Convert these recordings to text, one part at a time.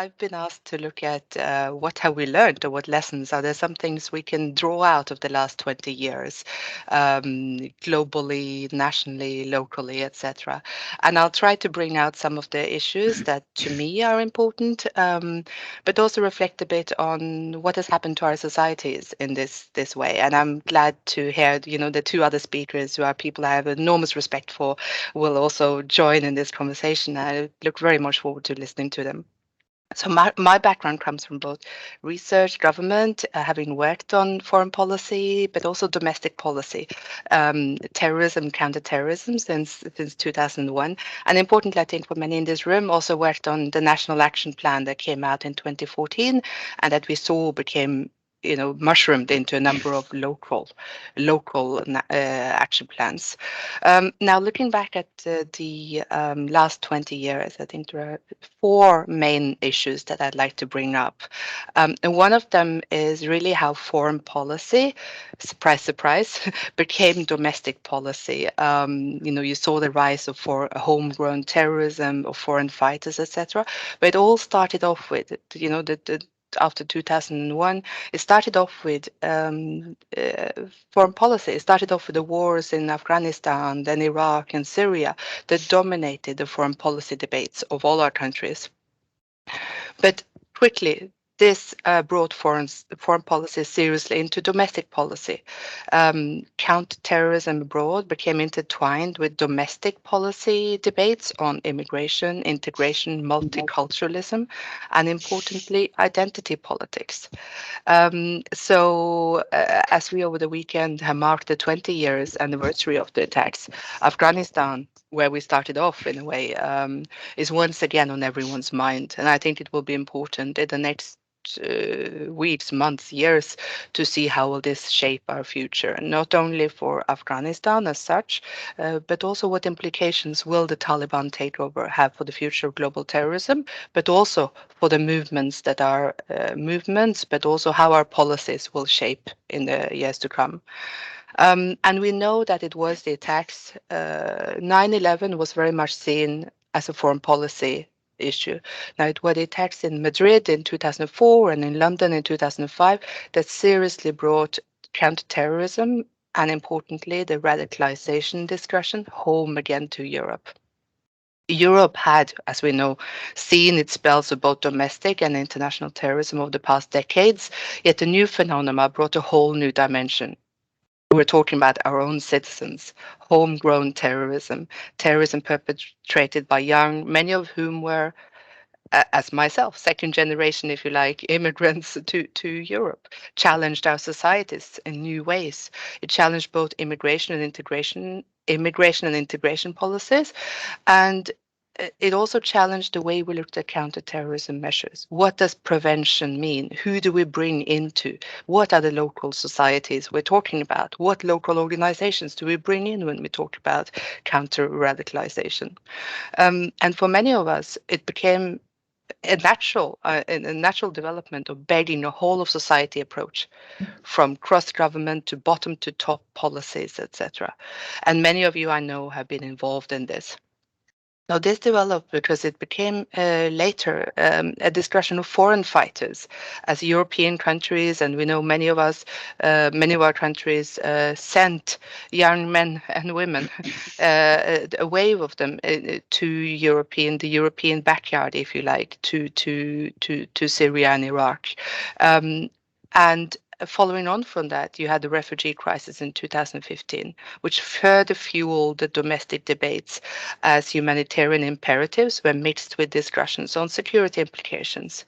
I've been asked to look at what have we learned or what lessons are there some things we can draw out of the last 20 years, globally, nationally, locally, etc. And I'll try to bring out some of the issues that to me are important, but also reflect a bit on what has happened to our societies in this way. And I'm glad to hear, the two other speakers who are people I have enormous respect for will also join in this conversation. I look very much forward to listening to them. So my background comes from both research, government, having worked on foreign policy, but also domestic policy, terrorism, counterterrorism since 2001. And importantly, I think for many in this room, also worked on the National Action Plan that came out in 2014 and that we saw became mushroomed into a number of local action plans. Now, looking back at the last 20 years, I think there are four main issues that I'd like to bring up. And one of them is really how foreign policy, surprise, surprise, became domestic policy. You saw the rise of homegrown terrorism, of foreign fighters, etc. But it all started off with, after 2001, it started off with foreign policy. It started off with the wars in Afghanistan, then Iraq and Syria that dominated the foreign policy debates of all our countries. But quickly, this brought foreign policy seriously into domestic policy. Counterterrorism abroad became intertwined with domestic policy debates on immigration, integration, multiculturalism, and importantly, identity politics. As we over the weekend have marked the 20 years anniversary of the attacks, Afghanistan, where we started off in a way, is once again on everyone's mind. And I think it will be important in the next weeks, months, years to see how will this shape our future, not only for Afghanistan as such, but also what implications will the Taliban takeover have for the future of global terrorism, but also for the movements that are movements, but also how our policies will shape in the years to come. And we know that it was the attacks. 9/11 was very much seen as a foreign policy issue. Now, it were the attacks in Madrid in 2004 and in London in 2005 that seriously brought counterterrorism and, importantly, the radicalization discussion home again to Europe. Europe had, as we know, seen its spells of both domestic and international terrorism over the past decades, yet the new phenomena brought a whole new dimension. We're talking about our own citizens, homegrown terrorism, terrorism perpetrated by young, many of whom were, as myself, second generation, if you like, immigrants to Europe, challenged our societies in new ways. It challenged both immigration and integration policies, and it also challenged the way we looked at counterterrorism measures. What does prevention mean? Who do we bring into? What are the local societies we're talking about? What local organizations do we bring in when we talk about counter-radicalization? And for many of us, it became a natural development of begging a whole of society approach, from cross-government to bottom to top policies, etc. And many of you I know have been involved in this. Now, this developed because it became later a discussion of foreign fighters as European countries, and we know many of our countries sent young men and women, a wave of them to the European backyard, if you like, to Syria and Iraq. And following on from that, you had the refugee crisis in 2015, which further fueled the domestic debates as humanitarian imperatives were mixed with discussions on security implications.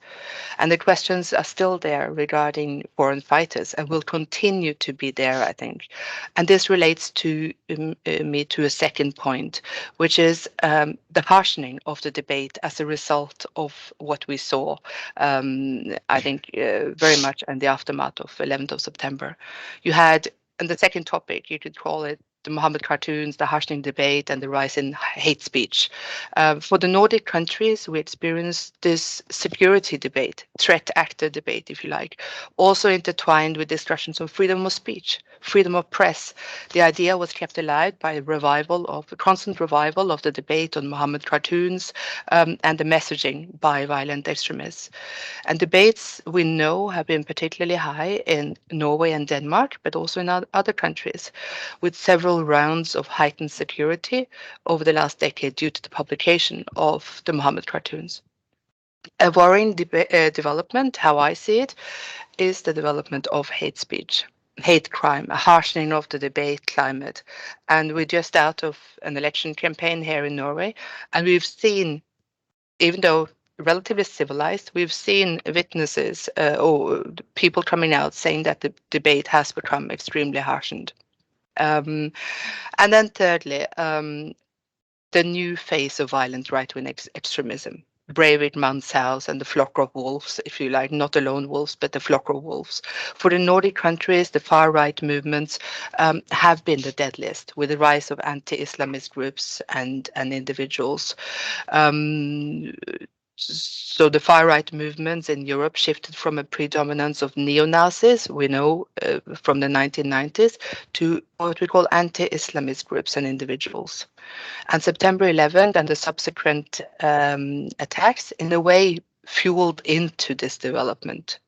And the questions are still there regarding foreign fighters and will continue to be there, I think. And this relates to me to a second point, which is the harshening of the debate as a result of what we saw, I think, very much in the aftermath of 11th of September. You had, and the second topic, you could call it the Mohammed cartoons, the Hashing debate, and the rise in hate speech. For the Nordic countries, we experienced this security debate, threat actor debate, if you like, also intertwined with discussions on freedom of speech, freedom of press. The idea was kept alive by a constant revival of the debate on Mohammed cartoons and the messaging by violent extremists. And debates we know have been particularly high in Norway and Denmark, but also in other countries, with several rounds of heightened security over the last decade due to the publication of the Muhammad cartoons. A worrying development, how I see it, is the development of hate speech, hate crime, a harshening of the debate climate. And we're just out of an election campaign here in Norway, and we've seen, even though relatively civilized, we've seen witnesses or people coming out saying that the debate has become extremely harshened. Um, and then thirdly, the new phase of violent right-wing extremism. Breivik, Manshaus, and the flock of wolves, if you like, not the lone wolves, but the flock of wolves. For the Nordic countries, the far-right movements have been the deadliest, with the rise of anti-Islamist groups and individuals. Um, so the far-right movements in Europe shifted from a predominance of neo-Nazis, we know from the 1990s, to what we call anti-Islamist groups and individuals. And September 11th and the subsequent attacks, in a way, fueled into this development.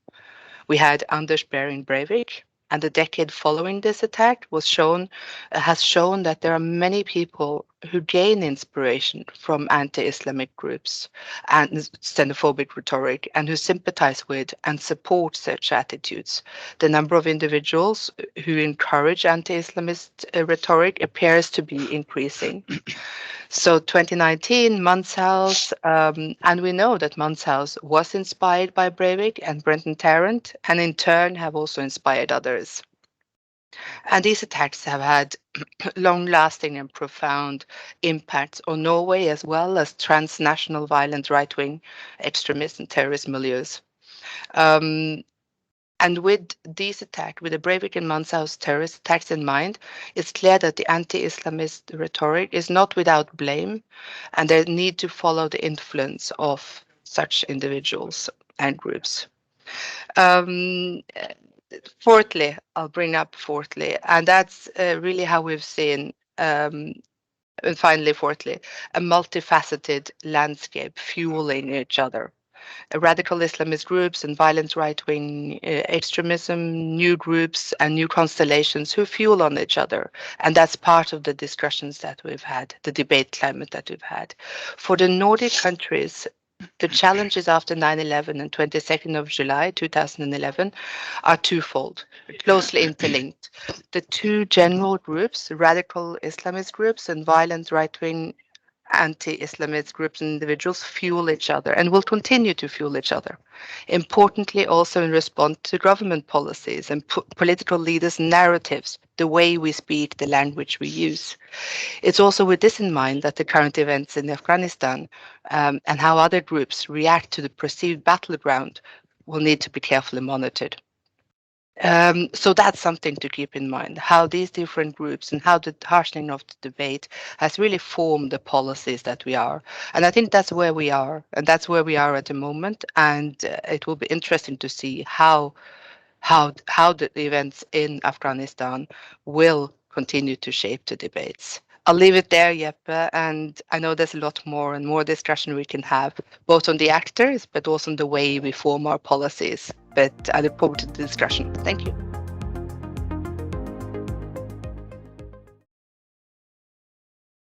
We had Anders Behring Breivik, and the decade following this attack has shown that there are many people who gain inspiration from anti-Islamic groups and xenophobic rhetoric, and who sympathize with and support such attitudes. The number of individuals who encourage anti-Islamist rhetoric appears to be increasing. So 2019, Manshaus, and we know that Manshaus was inspired by Breivik and Brenton Tarrant, and in turn have also inspired others. And these attacks have had long-lasting and profound impacts on Norway as well as transnational violent right-wing extremist and terrorist milieus. Um, and with these attacks, with the Breivik and Manshaus terrorist attacks in mind, it's clear that the anti-Islamist rhetoric is not without blame, and they need to follow the influence of such individuals and groups. Um, Fourthly, I'll bring up fourthly, and that's really how we've seen, and finally, fourthly, a multifaceted landscape fueling each other. Radical Islamist groups and violent right-wing extremism, new groups and new constellations who fuel on each other. And that's part of the discussions that we've had, the debate climate that we've had. For the Nordic countries, the challenges after 9/11 and 22nd of July 2011 are twofold, closely interlinked. The two general groups, radical Islamist groups and violent right-wing anti-Islamist groups and individuals, fuel each other and will continue to fuel each other. Importantly, also in response to government policies and political leaders' narratives, the way we speak, the language we use. It's also with this in mind that the current events in Afghanistan and how other groups react to the perceived battleground will need to be carefully monitored. So that's something to keep in mind, how these different groups and how the harshening of the debate has really formed the policies that we are. And I think that's where we are, and that's where we are at the moment. And it will be interesting to see how the events in Afghanistan will continue to shape the debates. I'll leave it there, Jeppe, and I know there's a lot more and more discussion we can have, both on the actors, but also on the way we form our policies. But I look forward to the discussion. Thank you.